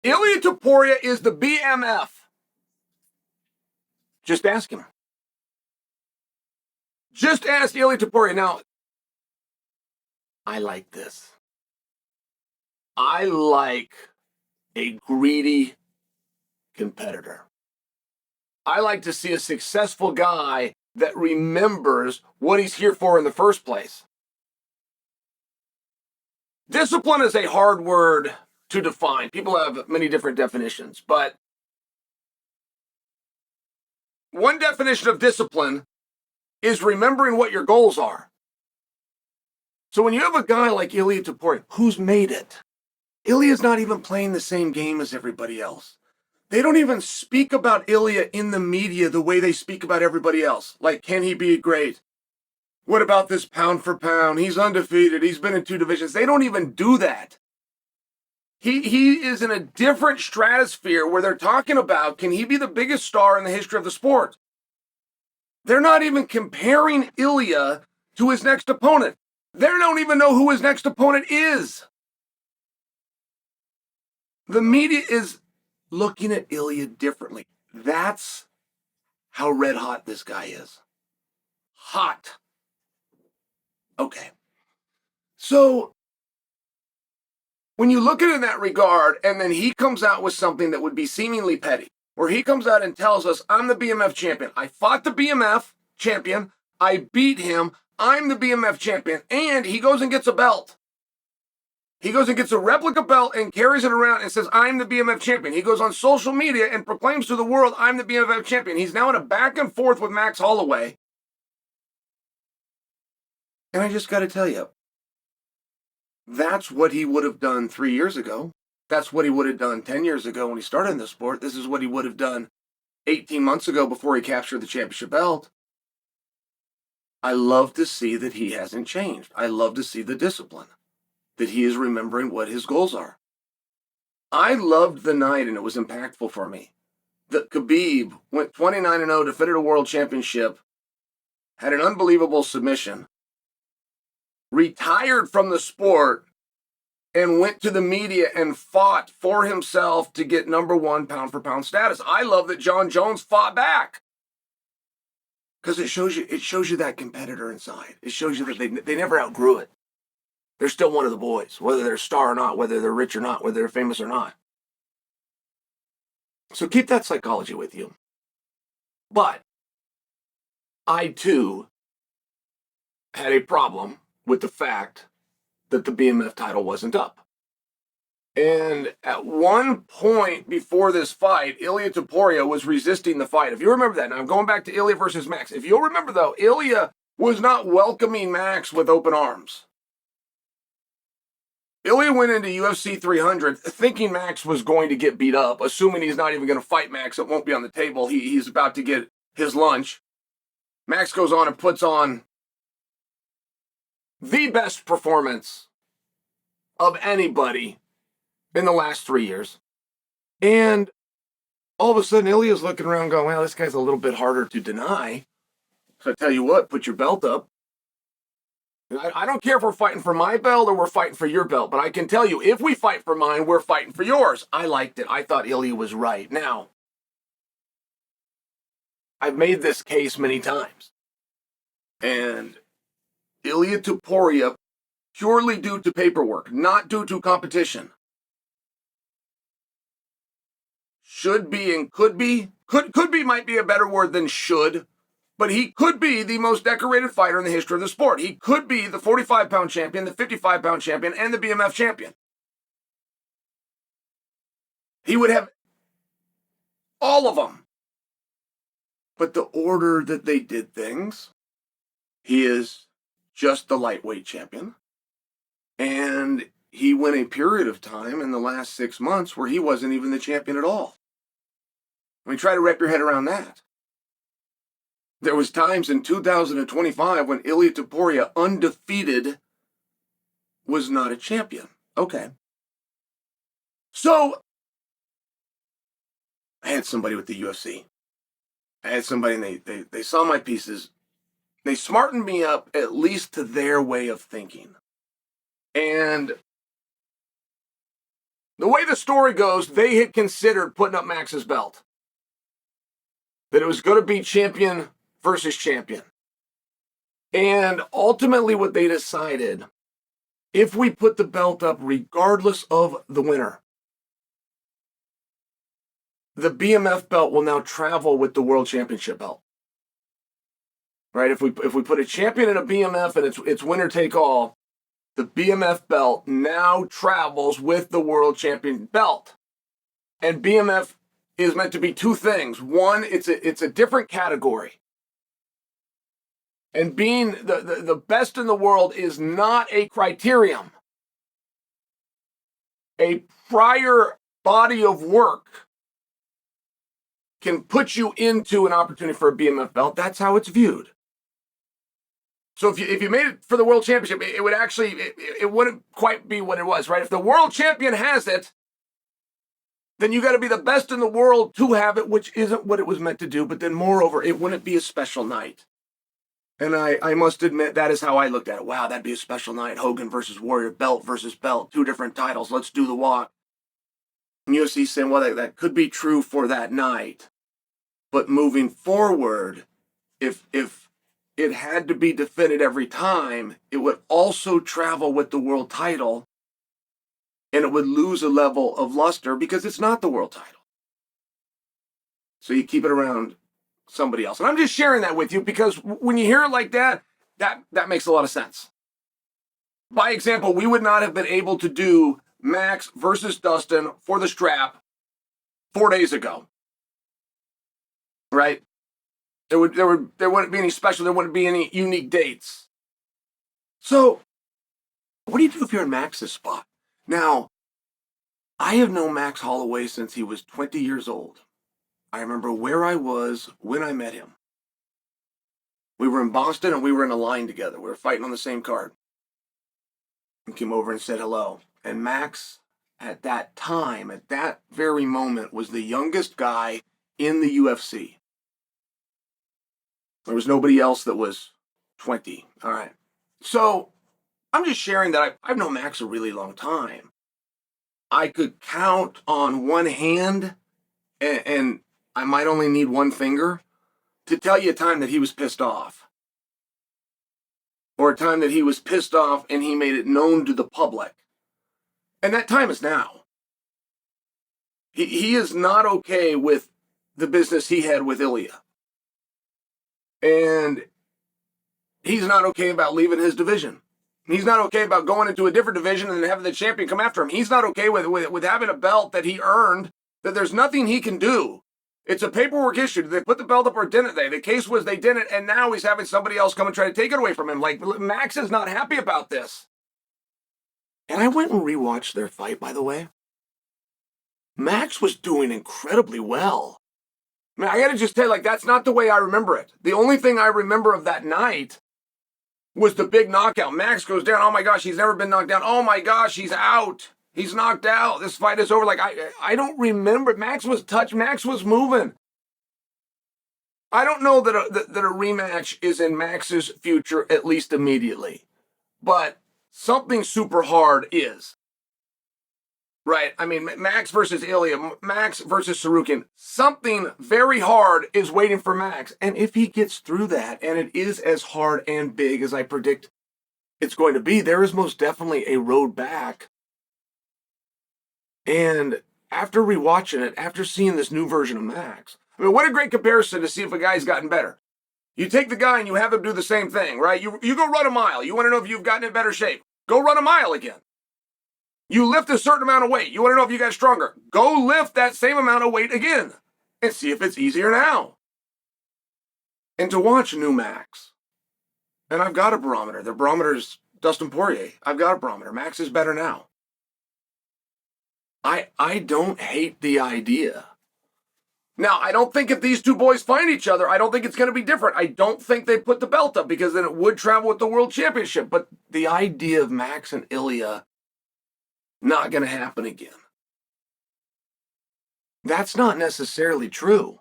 Ilia Topuria is the BMF. Just ask him. Just ask Ilia Topuria. Now, I like this. I like a greedy competitor. I like to see a successful guy that remembers what he's here for in the first place. Discipline is a hard word to define. People have many different definitions, but one definition of discipline is remembering what your goals are. So when you have a guy like Ilia Topuria, who's made it, Ilia's not even playing the same game as everybody else. They don't even speak about Ilia in the media the way they speak about everybody else. Like, can he be great? What about this pound for pound? He's undefeated. He's been in 2 divisions. They don't even do that. He is in a different stratosphere where they're talking about, can he be the biggest star in the history of the sport? They're not even comparing Ilia to his next opponent. They don't even know who his next opponent is. The media is looking at Ilia differently. That's how red hot this guy is. Hot. Okay. So when you look at it in that regard, and then he comes out with something that would be seemingly petty, where he comes out and tells us, I'm the BMF champion. I fought the BMF champion. I beat him. I'm the BMF champion. And he goes and gets a belt. He goes and gets a replica belt and carries it around and says, I'm the BMF champion. He goes on social media and proclaims to the world, I'm the BMF champion. He's now in a back and forth with Max Holloway. And I just got to tell you, that's what he would have done 3 years ago. That's what he would have done 10 years ago when he started in the sport. This is what he would have done 18 months ago before he captured the championship belt. I love to see that he hasn't changed. I love to see the discipline, that he is remembering what his goals are. I loved the night, and it was impactful for me, that Khabib went 29-0, defended a world championship, had an unbelievable submission, retired from the sport, and went to the media and fought for himself to get #1 pound-for-pound status. I love that Jon Jones fought back, because it shows you that competitor inside. It shows you that they never outgrew it. They're still one of the boys, whether they're a star or not, whether they're rich or not, whether they're famous or not. So keep that psychology with you. But I, too, had a problem with the fact that the BMF title wasn't up. And at one point before this fight, Ilia Topuria was resisting the fight. If you remember that, now I'm going back to Ilia versus Max. If you'll remember, though, Ilia was not welcoming Max with open arms. Ilia went into UFC 300 thinking Max was going to get beat up, assuming he's not even going to fight Max. It won't be on the table. He's about to get his lunch. Max goes on and puts on the best performance of anybody in the last 3 years. And all of a sudden, Ilia's looking around going, well, this guy's a little bit harder to deny. So I tell you what, put your belt up. I don't care if we're fighting for my belt or we're fighting for your belt, but I can tell you, if we fight for mine, we're fighting for yours. I liked it. I thought Ilia was right. Now, I've made this case many times. And Ilia Topuria, purely due to paperwork, not due to competition, should be and could be might be a better word than should, but he could be the most decorated fighter in the history of the sport. He could be the 45-pound champion, the 55-pound champion, and the BMF champion. He would have all of them. But the order that they did things, he is just the lightweight champion. And he went a period of time in the last 6 months where he wasn't even the champion at all. I mean, try to wrap your head around that. There was times in 2025 when Ilia Topuria, undefeated, was not a champion. Okay. So, I had somebody with the UFC. I had somebody, and they saw my pieces. They smartened me up, at least to their way of thinking. And The way the story goes, they had considered putting up Max's belt. That it was going to be champion versus champion. And ultimately what they decided, if we put the belt up regardless of the winner, the BMF belt will now travel with the World Championship belt. Right? If we put a champion in a BMF and it's winner take all, the BMF belt now travels with the World Champion belt. And BMF is meant to be two things. One, it's a different category. And being the best in the world is not a criterion. A prior body of work can put you into an opportunity for a BMF belt. That's how it's viewed. So if you made it for the World Championship, it would actually, it wouldn't quite be what it was, right? If the World Champion has it, then you got to be the best in the world to have it, which isn't what it was meant to do. But then moreover, it wouldn't be a special night. And I must admit, that is how I looked at it. Wow, that'd be a special night. Hogan versus Warrior, belt versus belt, two different titles. Let's do the walk. And UFC saying, well, that could be true for that night. But moving forward, if it had to be defended every time, it would also travel with the world title, and it would lose a level of luster because it's not the world title. So you keep it around somebody else. And I'm just sharing that with you because when you hear it like that, that makes a lot of sense. By example, we would not have been able to do Max versus Dustin for the strap 4 days ago. Right? There wouldn't be any special, there wouldn't be any unique dates. So, what do you do if you're in Max's spot? Now, I have known Max Holloway since he was 20 years old. I remember where I was when I met him. We were in Boston and we were in a line together. We were fighting on the same card. He came over and said hello. And Max, at that time, at that very moment, was the youngest guy in the UFC. There was nobody else that was 20. All right. So I'm just sharing that I've known Max a really long time. I could count on one hand, and I might only need one finger to tell you a time that he was pissed off. Or a time that he was pissed off and he made it known to the public. And that time is now. He is not okay with the business he had with Ilia. And he's not okay about leaving his division. He's not okay about going into a different division and having the champion come after him. He's not okay with having a belt that he earned, that there's nothing he can do. It's a paperwork issue. Did they put the belt up or didn't they? The case was they didn't, and now he's having somebody else come and try to take it away from him. Like, Max is not happy about this. And I went and rewatched their fight, by the way. Max was doing incredibly well. I mean, I gotta just tell you, like, that's not the way I remember it. The only thing I remember of that night was the big knockout. Max goes down. Oh my gosh, he's never been knocked down. Oh my gosh, he's out. He's knocked out. This fight is over. Like, I don't remember. Max was touched. Max was moving. I don't know that a rematch is in Max's future, at least immediately. But something super hard is. Right? I mean, Max versus Ilia, Max versus Sarukian. Something very hard is waiting for Max. And if he gets through that, and it is as hard and big as I predict it's going to be, there is most definitely a road back. And after rewatching it, after seeing this new version of Max, I mean, what a great comparison to see if a guy's gotten better. You take the guy and you have him do the same thing, right? You go run a mile. You want to know if you've gotten in better shape. Go run a mile again. You lift a certain amount of weight. You want to know if you got stronger. Go lift that same amount of weight again and see if it's easier now. And to watch new Max, and I've got a barometer. The barometer is Dustin Poirier. I've got a barometer. Max is better now. I don't hate the idea. Now, I don't think if these two boys find each other, I don't think it's going to be different. I don't think they put the belt up because then it would travel with the World Championship. But the idea of Max and Ilia not going to happen again. That's not necessarily true.